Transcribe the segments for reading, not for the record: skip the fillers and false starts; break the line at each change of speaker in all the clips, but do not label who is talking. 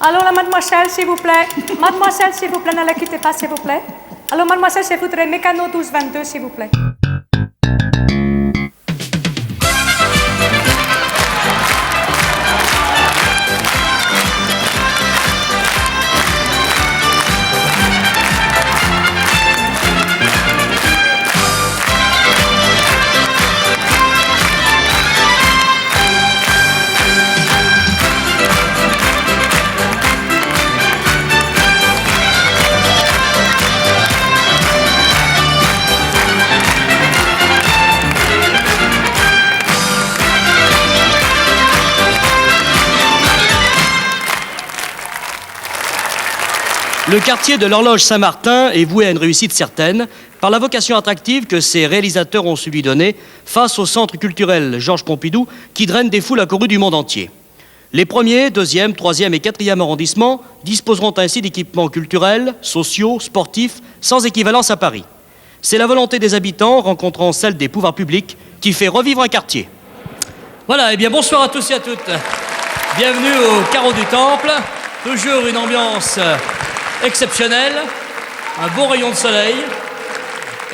Alors, la mademoiselle, s'il vous plaît. Mademoiselle, s'il vous plaît, ne la quittez pas, s'il vous plaît. Alors, mademoiselle, je voudrais Mécano 1222, s'il vous plaît.
Le quartier de l'Horloge Saint-Martin est voué à une réussite certaine par la vocation attractive que ses réalisateurs ont su lui donner face au centre culturel Georges Pompidou qui draine des foules accourues du monde entier. Les 1er, 2e, 3e et 4e arrondissements disposeront ainsi d'équipements culturels, sociaux, sportifs, sans équivalence à Paris. C'est la volonté des habitants rencontrant celle des pouvoirs publics qui fait revivre un quartier. Voilà, et bien bonsoir à tous et à toutes. Bienvenue au Carreau du Temple. Toujours une ambiance exceptionnelle, un beau rayon de soleil.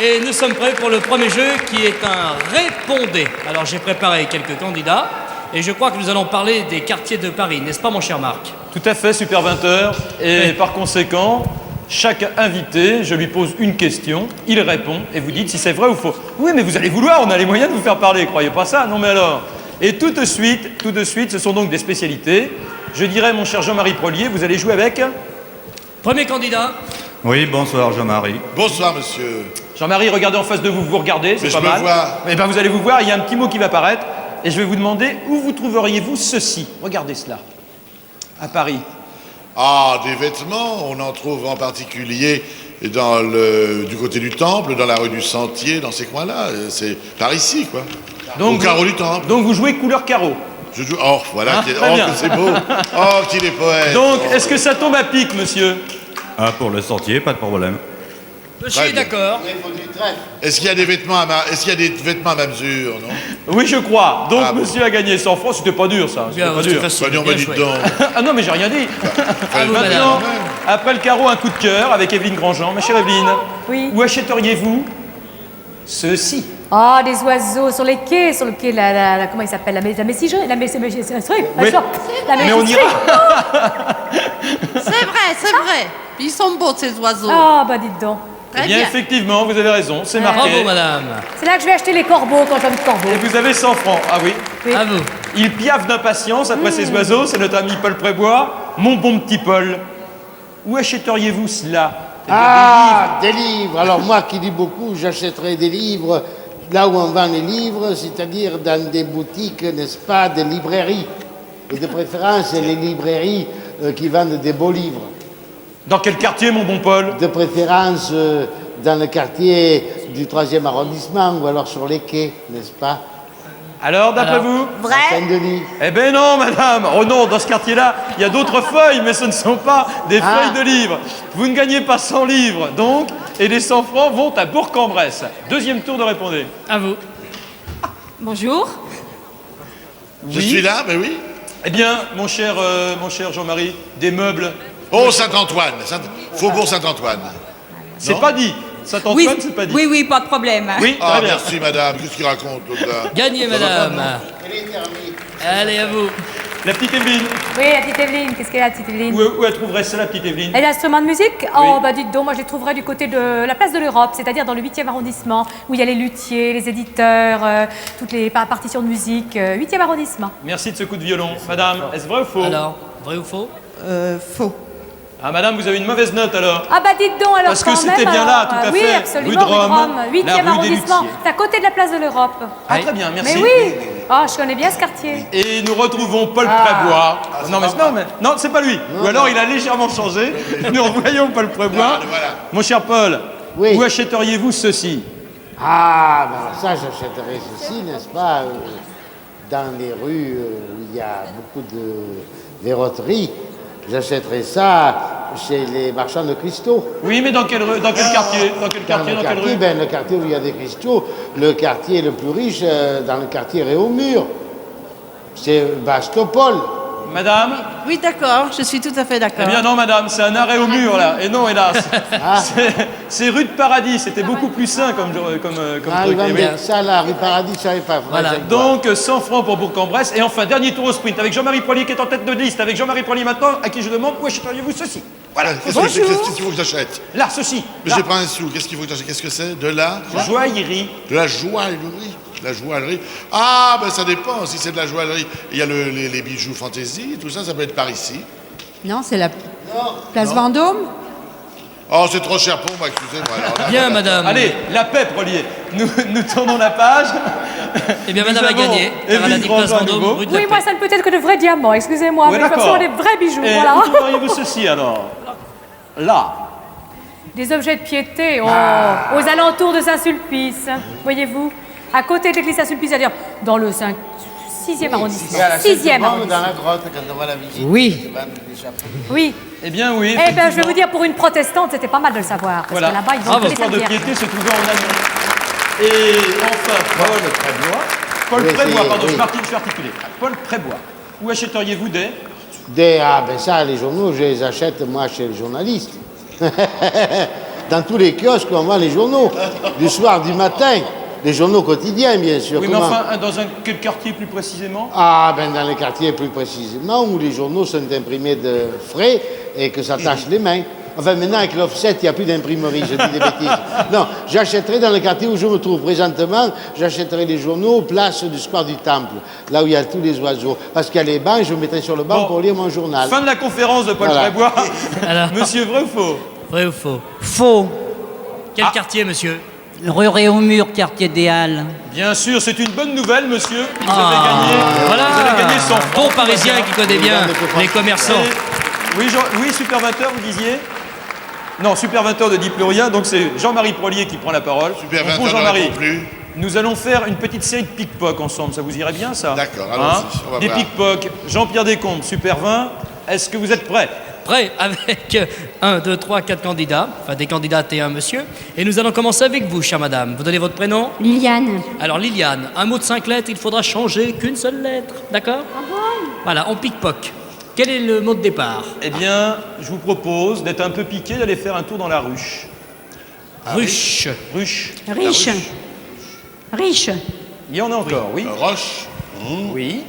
Et nous sommes prêts pour le premier jeu qui est un répondez. Alors j'ai préparé quelques candidats et je crois que nous allons parler des quartiers de Paris, n'est-ce pas mon cher Marc?
Tout à fait, Super 20h. Et par conséquent, chaque invité, je lui pose une question, il répond et vous dites si c'est vrai ou faux. Oui, mais vous allez vouloir, on a les moyens de vous faire parler, croyez pas ça? Non mais alors. Et tout de suite, ce sont donc des spécialités. Je dirais, mon cher Jean-Marie Prolier, vous allez jouer avec...
Premier candidat.
Oui, bonsoir Jean-Marie.
Bonsoir, monsieur.
Jean-Marie, regardez en face de vous, vous regardez, c'est
Mais
pas
je me
mal.
vois.
Eh bien, vous allez vous voir, il y a un petit mot qui va apparaître, et je vais vous demander où vous trouveriez-vous ceci. Regardez cela. À Paris.
Ah, des vêtements, on en trouve en particulier du côté du Temple, dans la rue du Sentier, dans ces coins-là. C'est par ici, quoi.
Donc,
au carreau du Temple.
Donc vous jouez couleur carreau.
Je joue... Oh, voilà,
Ah, très bien.
que c'est beau. Oh, qu'il est poète.
Donc, est-ce que ça tombe à pic, monsieur?
Ah, pour le sentier, pas de problème.
Monsieur
Très
est
bien.
d'accord.
Est-ce qu'il y a des vêtements à ma mesure, non?
Oui, je crois. Donc,
Ah, bon.
monsieur a gagné 100 francs, c'était pas dur, ça. C'était
Bien,
pas
c'était
dur.
facile.
Voyons,
Bien
dites
joué.
donc.
Ah non, mais j'ai rien dit.
À vous, madame.
Maintenant, après le carreau, un coup de cœur avec Evelyne Grandjean. Ma chère Evelyne,
Oui.
où achèteriez-vous ceci?
Ah, des oiseaux sur les quais, comment il s'appelle? La messagerie, la messagerie,
Oui.
la
Mais on ira.
C'est vrai. Ils sont beaux, ces oiseaux.
Ah, bah dites donc.
Très
Eh bien,
bien.
effectivement, vous avez raison, c'est marqué.
Bravo, madame.
C'est là que je vais acheter les corbeaux quand j'ai envie de corbeaux.
Et vous avez 100 francs. Ah oui.
Oui.
À vous.
Il piaffe d'impatience après ces oiseaux, c'est notre ami Paul Prébois. Mon bon petit Paul, où achèteriez-vous cela?
Ah, des livres. Alors moi qui lis beaucoup, j'achèterai des livres là où on vend les livres, c'est-à-dire dans des boutiques, n'est-ce pas, des librairies. Et de préférence, les librairies qui vendent des beaux livres.
Dans quel quartier, mon bon Paul?
De préférence dans le quartier du 3e arrondissement ou alors sur les quais, n'est-ce pas?
Alors, d'après
Alors.
vous?
Saint-Denis.
Eh ben non, madame. Oh non, dans ce quartier-là, il y a d'autres feuilles, mais ce ne sont pas des
Ah.
feuilles de livres. Vous ne gagnez pas 100 livres, donc, et les 100 francs vont à Bourg-en-Bresse. Deuxième tour de répondre.
À vous.
Bonjour.
Je suis là, mais oui.
Eh bien, mon cher Jean-Marie, des meubles.
Oh, Saint-Antoine. Faubourg Saint-Antoine.
C'est
Non.
pas dit. Saint-Antoine,
Oui,
c'est pas dit.
oui, oui, pas de problème.
Oui,
Ah,
très bien.
merci, madame. Qu'est-ce qu'il raconte, l'autre-là?
Gagné,
Ça va pas,
madame.
non?
Allez, à vous.
La petite Evelyne.
Oui, la petite Evelyne, qu'est-ce qu'elle a, la petite Evelyne?
Où elle trouverait ça, la petite Evelyne?
Et l'instrument de musique? Oh, bah dites donc, moi je les trouverais du côté de la place de l'Europe, c'est-à-dire dans le 8e arrondissement, où il y a les luthiers, les éditeurs, toutes les partitions de musique, 8e arrondissement.
Merci de ce coup de violon. Madame, est-ce vrai ou faux?
Alors, vrai ou faux?
Faux.
Ah, madame, vous avez une mauvaise note alors.
Ah bah dites donc alors
Parce que
quand
c'était
même,
bien là,
alors,
tout à
oui,
fait.
absolument,
Rue de Rome, la
8e
rue des
arrondissement,
Luthiers.
c'est à côté de la place de l'Europe.
Ah, très bien, merci.
Mais oui. Ah, je connais bien ce quartier.
Et nous retrouvons Paul
Ah.
Prébois. Non, c'est pas lui. Ou alors il a légèrement changé. Nous revoyons Paul Prébois.
Voilà.
Mon cher Paul,
Oui.
où achèteriez-vous ceci?
Ah, ben ça, j'achèterai ceci, n'est-ce pas, dans les rues où il y a beaucoup de verroteries. J'achèterai ça chez les marchands de cristaux.
Oui, mais dans quel quartier? Dans quel quartier? Dans quelle rue?
Ben, le quartier où il y a des cristaux, le quartier le plus riche, dans le quartier Réaumur. C'est Bastopol.
Madame?
Oui, d'accord, je suis tout à fait d'accord.
Eh bien non, madame, c'est un arrêt au mur, là. Et non, hélas. C'est rue de Paradis. C'était beaucoup plus sain comme
Ah,
truc.
ils vendent
Eh oui.
ça, là, rue Paradis, je savais pas.
Voilà.
Donc, 100 francs pour Bourg-en-Bresse. Et enfin, dernier tour au sprint avec Jean-Marie Prolier qui est en tête de liste. Avec Jean-Marie Prolier maintenant, à qui je demande où achèteriez-vous ceci? Voilà.
Qu'est-ce qu'il faut que j'achète?
Là, ceci.
Mais
Là.
j'ai pas un sou. Qu'est-ce qu'il faut que j'achète? Qu'est-ce que c'est? De la
Joaillerie.
De la joaillerie. La joaillerie. Ah, ben ça dépend. Si c'est de la joaillerie, il y a les bijoux fantaisie, tout ça, ça peut être par ici.
Non, c'est la place Vendôme.
Oh, c'est trop cher pour moi, excusez-moi. Alors là,
Bien,
voilà.
madame.
Allez, la paix, Prolier. Nous tournons la page.
Eh bien,
Nous
madame a
avons
gagné. Car elle a dit
Evelyne
place
Grandjean à
Vendôme,
nouveau.
rue de la
Oui, moi,
Paix.
ça ne peut être que de vrais diamants, excusez-moi,
Ouais,
mais ce
d'accord.
sont des vrais bijoux,
Et
voilà.
où trouveriez-vous ceci, alors? Là.
Des objets de piété aux alentours de Saint-Sulpice, voyez-vous, à côté de l'église Saint-Sulpice, c'est-à-dire dans le 6e arrondissement. 6e
Dans
arrondissement.
la grotte, quand on va la visiter.
Oui.
Oui.
Eh bien, oui.
Eh bien, je vais
effectivement.
vous dire, pour une protestante, c'était pas mal de le savoir. Parce
Voilà.
que là-bas, ils
Bravo.
vendent les
L'histoire de
fermières.
piété se trouvait en Allemagne. Et enfin, Paul Prébois. Paul
Oui,
Prébois,
c'est-
pardon,
oui.
je suis articulé. Paul Prébois. Où achèteriez-vous des?
Ah, ben ça, les journaux, je les achète, moi, chez les journalistes. Dans tous les kiosques, on vend les journaux. Du soir, du matin. Les journaux quotidiens, bien sûr.
Oui, mais
Comment
enfin, dans quel quartier plus précisément?
Ah, ben dans les quartiers plus précisément, où les journaux sont imprimés de frais et que ça tâche les mains. Enfin, maintenant, avec l'offset, il n'y a plus d'imprimerie, je dis des bêtises. Non, j'achèterai dans le quartier où je me trouve présentement, j'achèterai les journaux place du square du Temple, là où il y a tous les oiseaux. Parce qu'il y a les bancs, je me mettrai sur le banc
Bon.
pour lire mon journal.
Fin de la conférence de Paul
Voilà.
Prébois.
Alors.
Monsieur, vrai ou faux?
Vrai ou faux?
Faux.
Quel quartier, monsieur?
Rue Réaumur, quartier des Halles.
Bien sûr, c'est une bonne nouvelle, monsieur. Vous
Ah,
avez gagné.
voilà.
Vous avez gagné 100 francs.
Bon parisien qui connaît bien les commerçants.
Oui, oui, Super 20h, vous disiez? Non, Super 20h ne dit plus rien, donc c'est Jean-Marie Prolier qui prend la parole.
Super
Mon
20
bon
ne
Jean-Marie,
répond plus.
nous allons faire une petite série de pickpock ensemble, ça vous irait bien ça?
D'accord, allons-y, on va
Des
voir.
pickpock, Jean-Pierre Descombes, Super 20, est-ce que vous êtes prêts?
Prêt avec 1, 2, 3, 4 candidats, enfin des candidates et un monsieur. Et nous allons commencer avec vous, chère madame. Vous donnez votre prénom?
Liliane.
Alors Liliane, un mot de 5 lettres, il faudra changer qu'une seule lettre, d'accord? Voilà, on pickpock. Quel est le mot de départ?
Eh bien, je vous propose d'être un peu piqué, d'aller faire un tour dans la ruche.
Ruche.
Ruche.
Riche. Riche.
Il y en a encore, oui.
Roche.
Oui.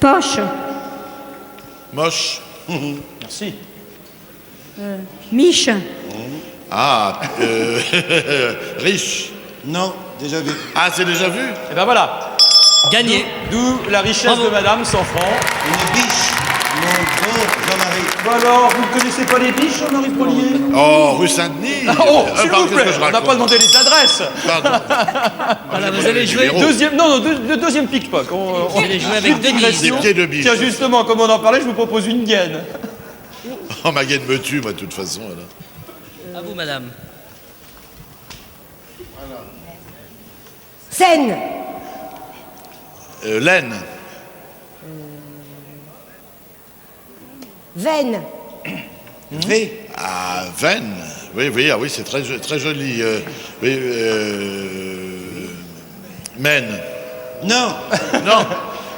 Poche.
Moche.
Merci.
Miche.
Ah, riche.
Non, déjà vu.
Ah, c'est déjà vu?
Et ben voilà.
Gagné.
D'où la richesse
Bravo.
de madame, 100 francs.
Une biche. Mon bon Jean-Marie.
Bon alors, vous ne connaissez pas les biches, Jean-Marie Prolier?
Oh, rue Saint-Denis.
Oh, s'il
pardon,
vous
qu'est-ce
plaît,
que je
on n'a
raconte?
pas demandé les adresses.
Pardon.
Voilà, vous allez jouer.
Le deuxième pickpock.
Vous allez jouer avec
Petite
Denise.
Des pieds de biche.
Tiens, justement, comme on en parlait, je vous propose une gaine.
Oh, ma gueule me tue, moi, de toute façon. alors.
À vous, madame.
Seine.
Laine.
Veine.
V.
Ah, veine. Oui, oui, ah oui, c'est très, très joli. Oui, Maine.
Non.
Non.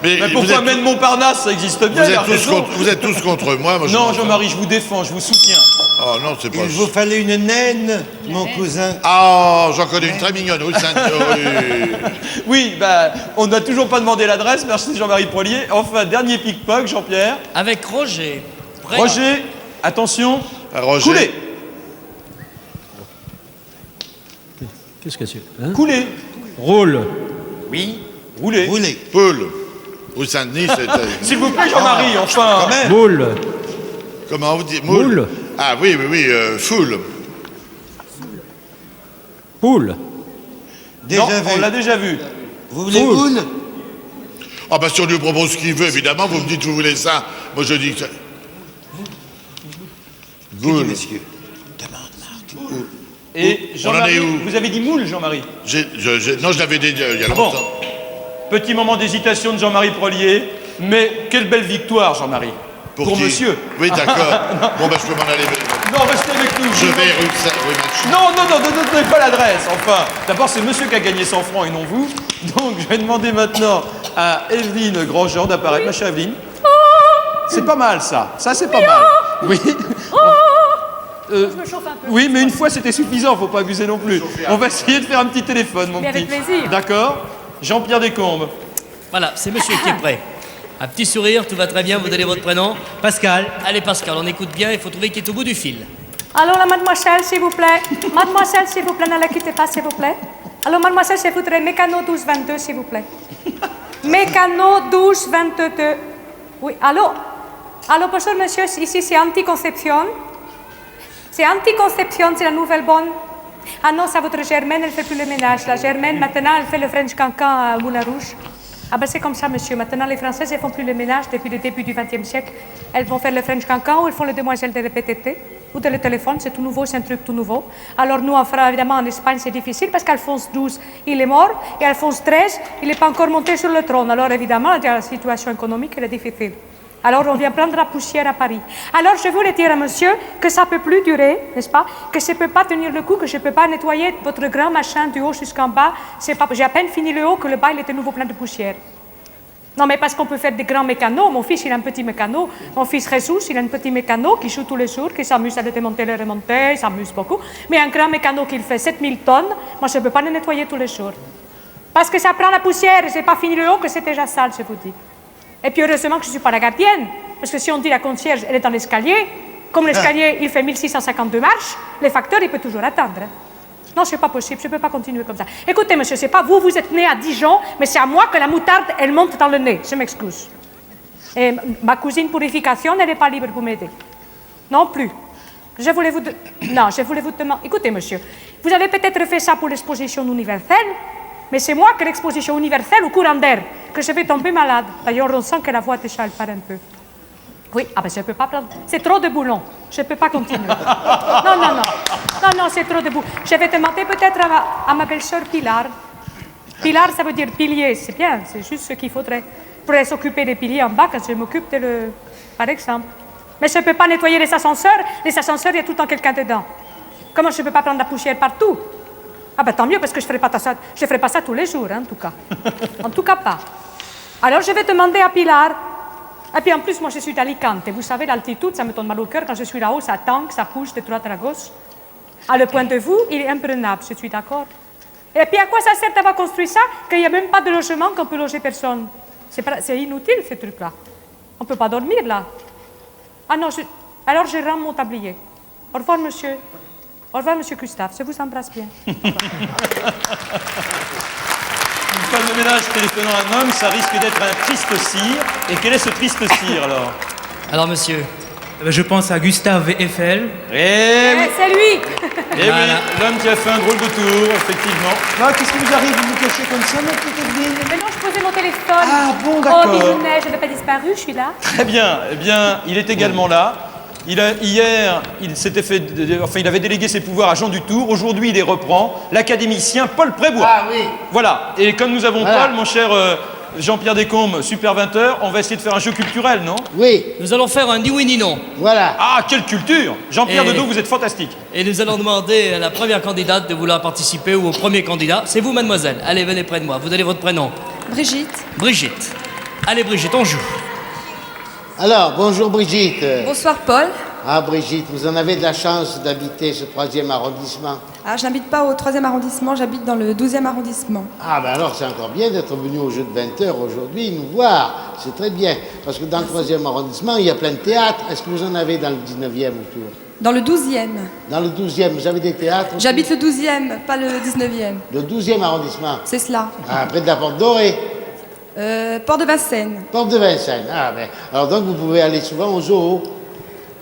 Mais pourquoi Maine Montparnasse, ça existe bien, il a raison.
Vous êtes tous contre moi. Moi, je
Non,
m'en
Jean-Marie, je vous défends, je vous soutiens.
Oh non, c'est pas
Il vous fallait une naine, mon cousin.
Ah, j'en connais une très mignonne, rue Saint-Denis.
Oui, bah, on n'a toujours pas demandé l'adresse, merci Jean-Marie Prolier. Enfin, dernier pickpock, Jean-Pierre.
Avec Roger. Prêt?
Roger, attention.
Roger.
Coulez.
Qu'est-ce que c'est
Coulez.
Roule.
Oui. Roulez.
Roulez.
Poule. Rue Saint-Denis, c'est...
S'il vous plaît, Jean-Marie, enfin.
Quand même.
Moule.
Comment vous dites?
Moule.
Ah oui, oui, oui, foule.
Poule.
Déjà
Non,
vu.
on l'a déjà vu.
Vous voulez
Foule.
boule?
Ah bah si on lui propose ce qu'il veut, évidemment, vous me dites vous voulez ça. Moi je dis que... Goule.
Monsieur.
Et
On en est
Jean-Marie,
où?
vous avez dit moule, Jean-Marie.
Non, je l'avais dit il y a
Bon.
longtemps.
Petit moment d'hésitation de Jean-Marie Prolier, mais quelle belle victoire, Jean-Marie. Pour
qui?
monsieur.
Oui, d'accord. Bon, bah je peux m'en aller.
Non, restez avec nous.
Je vais rue Machin.
Non, ne donnez pas l'adresse, enfin. D'abord, c'est monsieur qui a gagné 100 francs et non vous. Donc, je vais demander maintenant à Evelyne Grandjean d'apparaître. Ma chère Evelyne. C'est pas mal, ça. Ça, c'est pas mal. Oui.
Je me chauffe un peu.
Oui, mais une fois, c'était suffisant. Faut pas abuser non plus. On va essayer de faire un petit téléphone, mon
Mais
petit.
avec plaisir.
D'accord. Jean-Pierre Descombes.
Voilà, c'est monsieur qui est prêt. Un petit sourire, tout va très bien, vous donnez votre prénom.
Pascal.
Allez Pascal, on écoute bien, il faut trouver qui est au bout du fil.
Alors, la mademoiselle, s'il vous plaît. Mademoiselle, s'il vous plaît, ne la quittez pas, s'il vous plaît. Alors, mademoiselle, je voudrais mécano 1222, s'il vous plaît. Mécano 1222. Oui, allô? Allô, bonjour, monsieur, ici, c'est Anticonception. C'est Anticonception, c'est la nouvelle bonne. Ah non, c'est votre Germaine, elle fait plus le ménage. La Germaine, maintenant, elle fait le French cancan à Moulin Rouge. Ah ben c'est comme ça, monsieur. Maintenant, les Françaises, elles font plus le ménage depuis le début du XXe siècle. Elles vont faire le French cancan ou elles font le demoiselle de répétété ou de le téléphone. C'est tout nouveau, c'est un truc tout nouveau. Alors nous, en France, évidemment, en Espagne, c'est difficile parce qu'Alphonse XII, il est mort et Alphonse XIII, il n'est pas encore monté sur le trône. Alors évidemment, la situation économique, elle est difficile. Alors on vient prendre la poussière à Paris. Alors je voulais dire à monsieur que ça ne peut plus durer, n'est-ce pas? Que je ne peux pas tenir le coup, que je ne peux pas nettoyer votre grand machin du haut jusqu'en bas. J'ai à peine fini le haut que le bas il était nouveau plein de poussière. Non mais parce qu'on peut faire des grands mécanos. Mon fils il a un petit mécano. Mon fils Jesus il a un petit mécano qui joue tous les jours, qui s'amuse à le démonter, le remonter, il s'amuse beaucoup. Mais un grand mécano qui fait 7000 tonnes, moi je ne peux pas le nettoyer tous les jours. Parce que ça prend la poussière et je n'ai pas fini le haut que c'est déjà sale, je vous dis. Et puis heureusement que je ne suis pas la gardienne, parce que si on dit la concierge, elle est dans l'escalier, comme l'escalier, il fait 1652 marches, le facteur, il peut toujours attendre. Non, c'est pas possible, je ne peux pas continuer comme ça. Écoutez, monsieur, c'est pas vous, vous êtes né à Dijon, mais c'est à moi que la moutarde, elle monte dans le nez, je m'excuse. Et ma cousine purification, elle n'est pas libre pour m'aider. Non plus. Je voulais vous demander... Écoutez, monsieur, vous avez peut-être fait ça pour l'exposition universelle, mais c'est moi que l'exposition universelle au courant d'air, que je vais tomber malade. D'ailleurs, on sent que la voix déjà, elle part un peu. Oui, ah ben je ne peux pas prendre... C'est trop de boulons. Je ne peux pas continuer. Non, c'est trop de boulons. Je vais demander peut-être à ma belle-sœur Pilar. Pilar, ça veut dire pilier. C'est bien, c'est juste ce qu'il faudrait. Pour s'occuper des piliers en bas, quand je m'occupe de le... Par exemple. Mais je ne peux pas nettoyer les ascenseurs. Les ascenseurs, il y a tout le temps quelqu'un dedans. Comment je ne peux pas prendre la poussière partout? Ah ben tant mieux, parce que je ne ferai pas ça tous les jours, hein, en tout cas. En tout cas pas. Alors je vais demander à Pilar. Et puis en plus, moi je suis d'Alicante. Vous savez, l'altitude, ça me donne mal au cœur. Quand je suis là-haut, ça tangue, ça bouge de droite à gauche. À le point de vue, il est imprenable, je suis d'accord. Et puis à quoi ça sert d'avoir construit ça, qu'il n'y a même pas de logement, qu'on peut loger personne? C'est inutile, ce truc-là. On ne peut pas dormir, là. Ah non, alors je rends mon tablier. Au revoir, monsieur. Au revoir, monsieur Gustave. Je vous embrasse bien.
Une femme de ménage téléphonant à un homme, ça risque d'être un triste cire. Et quel est ce triste cire, alors?
Alors monsieur,
Je pense à Gustave Eiffel.
C'est lui.
Eh oui, l'homme qui a fait un drôle de tour, effectivement.
Ah, qu'est-ce qui vous arrive? Vous vous cachez comme ça, ma petite Evelyne?
Mais non, je posais mon téléphone.
Ah bon, d'accord.
Oh, bisounet, je n'ai pas disparu, je suis là.
Très bien. Eh bien, il est également là. Hier, il avait délégué ses pouvoirs à Jean Dutour. Aujourd'hui, il les reprend. L'académicien Paul Prébois.
Ah oui.
Voilà. Et comme nous avons
Voilà.
Paul, mon cher Jean-Pierre Descombes, super 20h, on va essayer de faire un jeu culturel, non?
Oui,
nous allons faire un ni oui ni non.
voilà.
Ah, quelle culture! Jean-Pierre
Et-
Dedeau, vous êtes fantastique.
Et nous allons demander à la première candidate de vouloir participer ou au premier candidat. C'est vous, mademoiselle. Allez, venez près de moi. Vous donnez votre prénom.
Brigitte.
Brigitte. Allez, Brigitte, on joue.
Alors, bonjour Brigitte.
Bonsoir Paul.
Ah Brigitte, vous en avez de la chance d'habiter ce 3e arrondissement.
Ah, je n'habite pas au 3e arrondissement, j'habite dans le 12e arrondissement.
Ah ben alors c'est encore bien d'être venu au jeu de 20h aujourd'hui nous voir. C'est très bien. Parce que dans le 3e arrondissement, il y a plein de théâtres. Est-ce que vous en avez dans le 19e autour?
Dans le 12e.
Dans le 12e, vous avez des théâtres aussi?
J'habite le 12e, pas le 19e.
Le 12e arrondissement.
C'est cela.
Ah, près de la Porte Dorée.
Port de Vincennes.
Porte de Vincennes. Ah ben, alors donc vous pouvez aller souvent au zoo.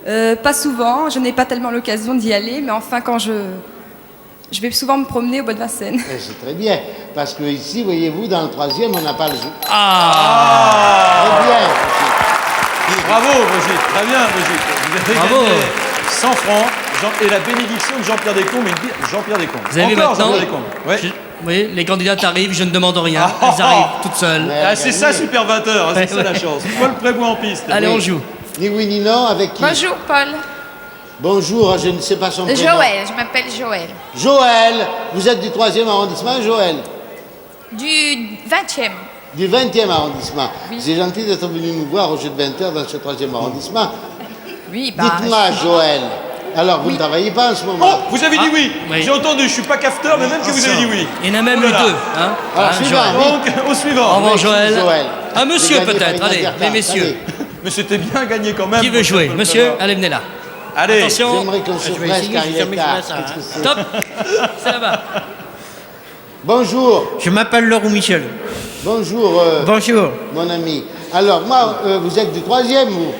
Pas souvent, je n'ai pas tellement l'occasion d'y aller, mais enfin quand je vais souvent me promener au bois de Vincennes.
Eh, c'est très bien. Parce que ici, voyez-vous, dans le 3e, on n'a pas le zoo.
Ah
Très bien.
Bravo, Brigitte. Très bien, Brigitte. Vous avez
Bravo.
gagné 100 francs. Et la bénédiction de Jean-Pierre Descombes. Jean-Pierre Descombes.
Vous avez vu
Encore
maintenant
Jean-Pierre Descombes. Ouais.
Oui, les candidates arrivent, je ne demande rien. Elles arrivent toutes seules.
Ouais.
Ah, c'est ça, super 20h. C'est
Ouais,
ça la
ouais.
chance. Paul Prébois en piste.
Allez,
Oui.
on joue.
Ni oui ni non, avec qui?
Bonjour Paul.
Bonjour, je ne sais pas son prénom.
Joël, je m'appelle Joël.
Joël, vous êtes du 3e arrondissement, Joël?
Du 20e.
du 20e arrondissement. C'est gentil d'être venu nous voir au jeu de 20h dans ce 3e arrondissement.
Oui, bah,
Dites-moi, Joël, alors vous ne travaillez pas en ce moment?
Oh, vous avez dit oui. J'ai entendu, je suis pas cafeteur, mais même que vous avez dit oui.
Il y en a même eu
Voilà.
deux. Hein.
Alors,
Hein,
suivant,
Joël.
vite.
Donc, au suivant.
Au revoir,
Merci,
Joël.
Joël.
Un monsieur
Vous gagnez
peut-être.
pas une
Allez,
intercarte,
les messieurs.
allez.
Mais c'était bien gagné quand même.
Qui veut
mon cher
jouer?
Paul
Monsieur,
Savard.
allez, venez là.
Allez.
Attention.
J'aimerais qu'on se presse car il est tard. Qu'est-ce que c'est?
Top. C'est là-bas.
Bonjour,
Je m'appelle Laurent Michel.
bonjour,
Bonjour.
mon ami. Alors, moi, vous êtes du 3e, vous?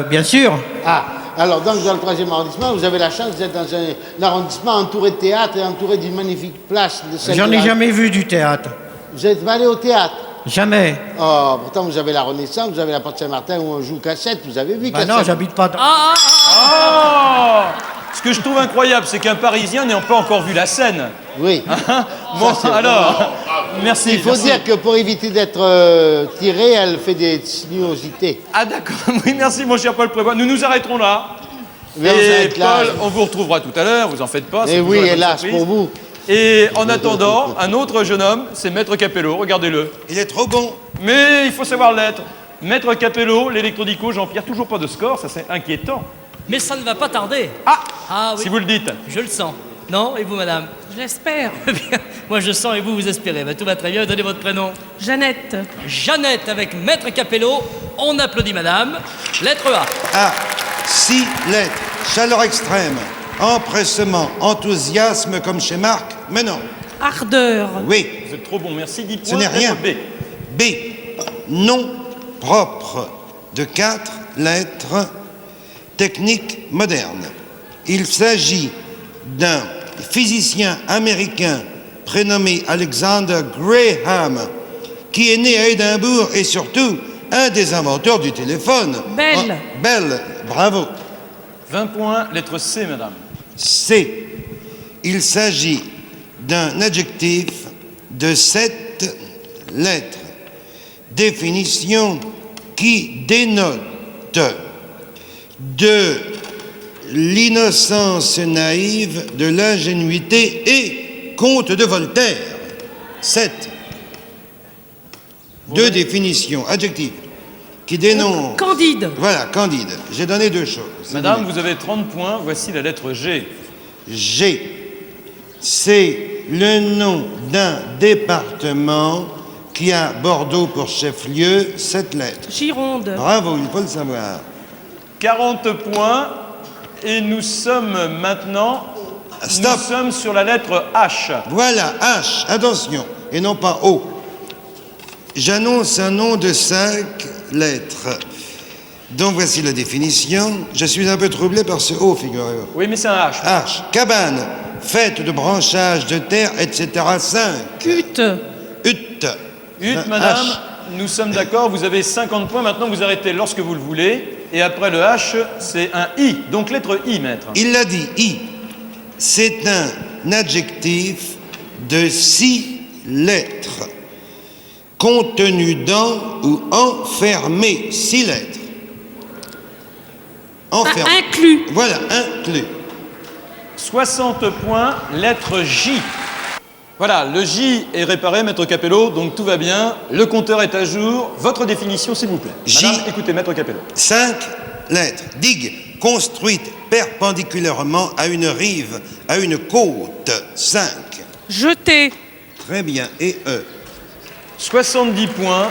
Bien sûr.
Ah, alors donc dans le 3e arrondissement, vous avez la chance d'être dans un arrondissement entouré de théâtre et entouré d'une magnifique place de celle
J'en
de
ai
la-
jamais vu du théâtre.
Vous êtes allé au théâtre?
Jamais.
Oh, pourtant vous avez la Renaissance, vous avez la Porte Saint-Martin où on joue cassette, vous avez vu
Bah
cassette?
non, j'habite pas dans...
Oh Ce que je trouve incroyable, c'est qu'un Parisien n'ayant pas encore vu la scène.
Oui.
Bon,
c'est
alors, merci.
Il faut
merci.
dire que pour éviter d'être tiré, elle fait des sinuosités.
Ah d'accord, oui, merci mon cher Paul Prévost. Nous nous arrêterons là.
Mais on
Et
s'arrête là.
Paul, on vous retrouvera tout à l'heure, vous en faites pas. c'est
Et
toujours
oui,
la bonne
hélas,
surprise.
pour vous.
Et en attendant, un autre jeune homme, c'est Maître Capello, regardez-le.
Il est trop bon.
Mais il faut savoir l'être. Maître Capello, l'électrodico, Jean-Pierre, toujours pas de score, ça c'est inquiétant.
Mais ça ne va pas tarder.
Ah,
Ah oui.
si vous le dites.
Je le sens. Non? Et vous, madame?
Je l'espère.
Bien. Moi, je sens et vous, vous espérez. Ben, tout va très bien. Donnez votre prénom.
Jeannette.
Jeannette avec Maître Capello. On applaudit madame. Lettre A.
Ah, 6 lettres. Chaleur extrême. Empressement. Enthousiasme comme chez Marc. Mais non.
Ardeur.
Oui.
Vous êtes trop bon, merci. 10
Ce
points.
n'est rien.
Lettre B.
B. Nom propre. De 4 lettres. Technique moderne. Il s'agit d'un physicien américain prénommé Alexander Graham, qui est né à Édimbourg et surtout un des inventeurs du téléphone.
Bell.
Bell, bravo.
20 points, lettre C, madame.
C. Il s'agit d'un adjectif de 7 lettres. Définition qui dénote de l'innocence naïve, de l'ingénuité et conte de Voltaire. 7. Deux définitions, adjectifs, qui dénotent...
Candide.
Voilà, Candide. J'ai donné 2 choses.
Madame, vous avez 30 points, voici la lettre G.
G. C'est le nom d'un département qui a Bordeaux pour chef-lieu, 7 lettres.
Gironde.
Bravo, il faut le savoir.
40 points, et nous sommes maintenant...
Stop.
Nous sommes sur la lettre H.
Voilà, H, attention, et non pas O. J'annonce un nom de 5 lettres. Donc voici la définition. Je suis un peu troublé par ce O, figurez-vous.
Oui, mais c'est un H.
H, cabane, fête de branchage de terre, etc. 5.
Hutte.
Hutte.
Hutte,
Un
madame,
H.
nous sommes d'accord, vous avez 50 points, maintenant vous arrêtez lorsque vous le voulez, et après le H, c'est un I, donc lettre I, maître.
Il l'a dit, I. C'est un adjectif de 6 lettres, contenu dans ou enfermé, 6 lettres. Enfermé.
Inclus.
Voilà, inclus.
60 points, lettre J. Voilà, le J est réparé, maître Capello, donc tout va bien, le compteur est à jour. Votre définition, s'il vous plaît.
J.
Madame, écoutez, maître Capello.
5 lettres. Digue, construite perpendiculairement à une rive, à une côte. 5.
Jeter.
Très bien. Et E.
70 points,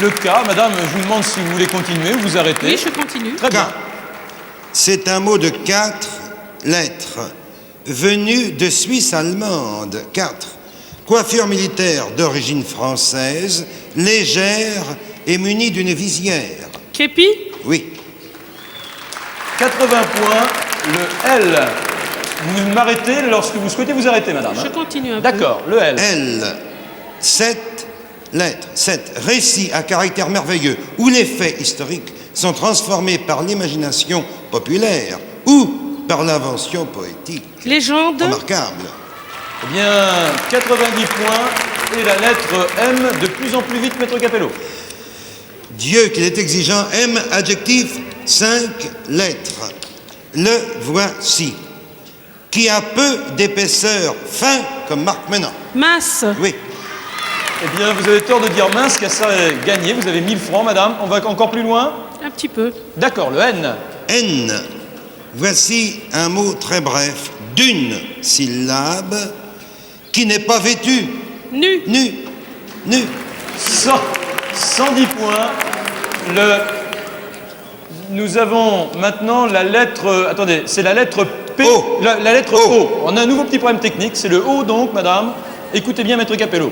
le K. Madame, je vous demande si vous voulez continuer ou vous arrêtez.
Oui, je continue.
Très bien.
K. C'est un mot de 4 lettres, venu de Suisse allemande. 4. Coiffure militaire d'origine française, légère et munie d'une visière.
Képi.
Oui.
80 points, le L. Vous m'arrêtez lorsque vous souhaitez vous arrêter, madame.
Je continue un peu.
D'accord, le L.
L. 7 lettres. 7. Récit à caractère merveilleux, où les faits historiques sont transformés par l'imagination populaire ou par l'invention poétique.
Légende.
Remarquable.
Eh bien, 90 points et la lettre M de plus en plus vite, maître Capello.
Dieu qu'il est exigeant, M, adjectif, 5 lettres. Le voici, qui a peu d'épaisseur, fin comme Marc Menant.
Masse.
Oui.
Eh bien, vous avez tort de dire mince, car ça est gagné. Vous avez 1000 francs, madame. On va encore plus loin?
Un petit peu.
D'accord, le N.
N. Voici un mot très bref, d'une syllabe, qui n'est pas vêtu.
Nu.
Nu. Nu.
110 points. Nous avons maintenant la lettre... attendez, c'est la lettre P.
O.
La lettre
O.
O. On a un nouveau petit problème technique. C'est le O, donc, madame. Écoutez bien, maître Capello.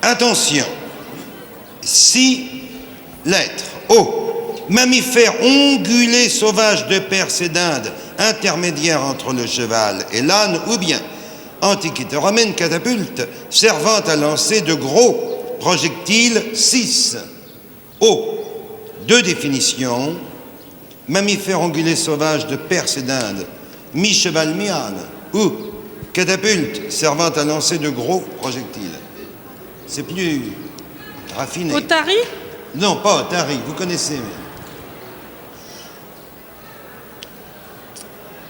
Attention. 6 lettres. O. Mammifère ongulé sauvage de Perse et d'Inde, intermédiaire entre le cheval et l'âne, ou bien Antiquité romaine, catapulte, servant à lancer de gros projectiles. 6. O. 2 définitions. Mammifère ongulé sauvage de Perse et d'Inde, mi-cheval, mi-âne, ou catapulte, servant à lancer de gros projectiles. C'est plus raffiné.
Otari?
Non, pas Otari, vous connaissez.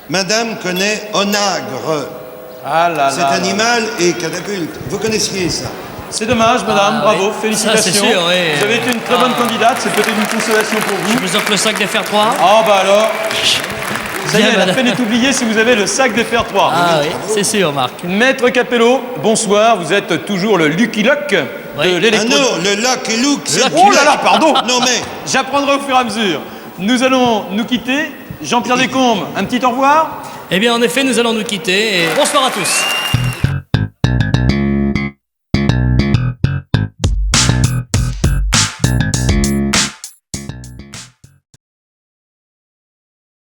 Madame connaît onagre.
Ah là
Cet
là.
animal est catapulte. Vous connaissiez ça?
C'est dommage, madame. Bravo,
oui.
félicitations.
Ça, c'est sûr, oui.
Vous avez été une très bonne candidate. C'est peut-être une consolation pour vous.
Je vous offre le sac des Fer 3.
Ah bah alors. Ça y est,
Bien,
la
madame.
peine est oubliée si vous avez le sac des Fer 3.
Ah oui, c'est sûr, Marc.
Maître Capello, bonsoir. Vous êtes toujours le Lucky Luck
Oui.
de
Ah
l'électro...
non, le Lucky Luke, c'est
Oh là là, pardon.
Non mais,
J'apprendrai au fur et à mesure. Nous allons nous quitter. Jean-Pierre Descombes, un petit au revoir.
Eh bien, en effet, nous allons nous quitter. Et bonsoir à tous.